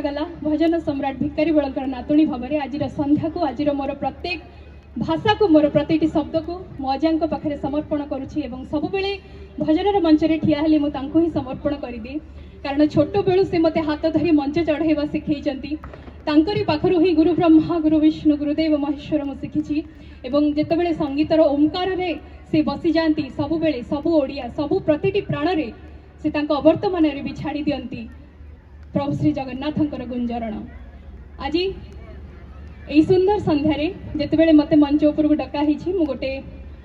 गला भजन सम्राट भिकारी बलकर नातुणी भाव में आज संध्या को आज मोर प्रत्येक भाषा को मोर प्रति शब्द को मो अजा पाखे समर्पण करुच्ची सब बेले भजन मंच में ठिया हेली मुझे ही समर्पण करदिए कारण छोट बेलू से मत हाथ धरी मंच चढ़ाइबा शिखई पाखरु ही गुरु ब्रह्मा गुरु विष्णु गुरुदेव महेश्वर मु शिखी जितेबाला संगीतर ओंकार रे से बसी जाती सबु बेले सबु ओडिया सबु प्रतिटी प्राण रे से अवर्तमान भी छाड़ी दियंती प्रभु श्री जगन्नाथंकर गुंजरण आज यही सुंदर संध्यारे जितेबाला मत मंच उपरକୁ डका हिछि मु गोटे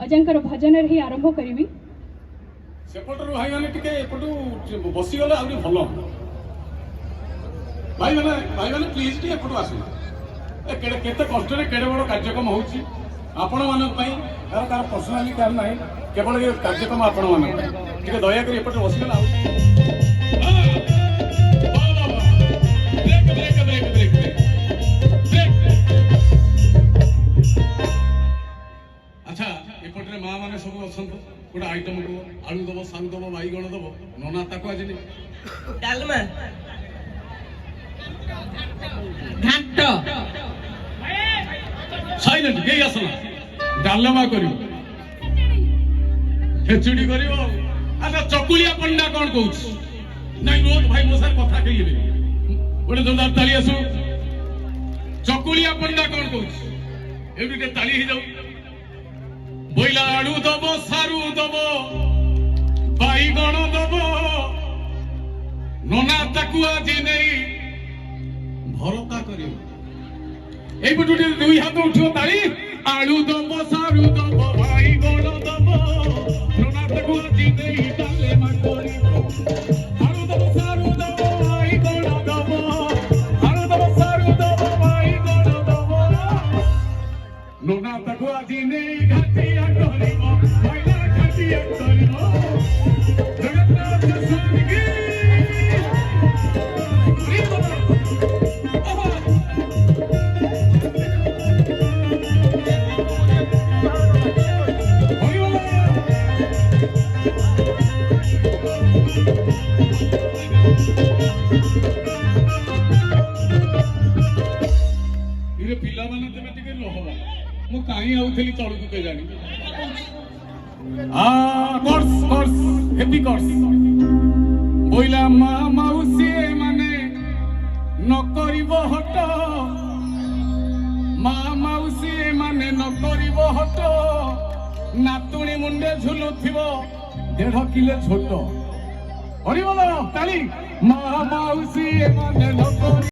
अजांकर भजन रे ही आरंभ करिवि सेपटरू भाई माने टिके एपटू बसी गले आउरी भलो भाई माने प्लीज टिके एपटू आसु ए केते कष्ट रे केडे बड़ कार्यक्रम होउछि आपण मानक पई कार पर्सनाली कार नाही केवल ये कार्यक्रम आपण मानक टिके दया करी एपटू बसी गले अच्छा एपटे माँ मैंने सब अच्छा गोटे आइटम को आलू दब सारू दब बैगण दब नना ताको आज डालमा घाट साइलेंट के आसला डालमा करियो खेचुड़ी करियो अच्छा चकुलिया पंडा कौन कहूछ नहीं रोज भाई मो साथ कथा कहिबे गोटे जोरदार ताली आसु चकुलिया पंडा कौन कहूछ एबी ताली ही जाऊ बोइला आलू दब सारू दब बैगण दब नना ताकू आज नहीं भरता करियो एई पटुटी दुई हाथ उठियो ताली आलू दब सारू दब बैगण दब नना ताकू आज नहीं डाले मा करियो आलू दब सारू दब बैगण दब आलू दब सारू दब बैगण दब नना ताकू आज नहीं घाटिया करियो बैला घाटिया करियो जगन्नाथ स्वामी की इरे पिला माने तमे टिके रहबा मु काई आउथली तळकु के जानी कोर्स हेपी कोर्स बोइला मा माउसी माने न करिवो हट मा माउसी माने न करिवो हट नातुणी मुंडे झुलुथिबो 1.5 किलो छोट हरि बोलो ताली मा माउसी माने न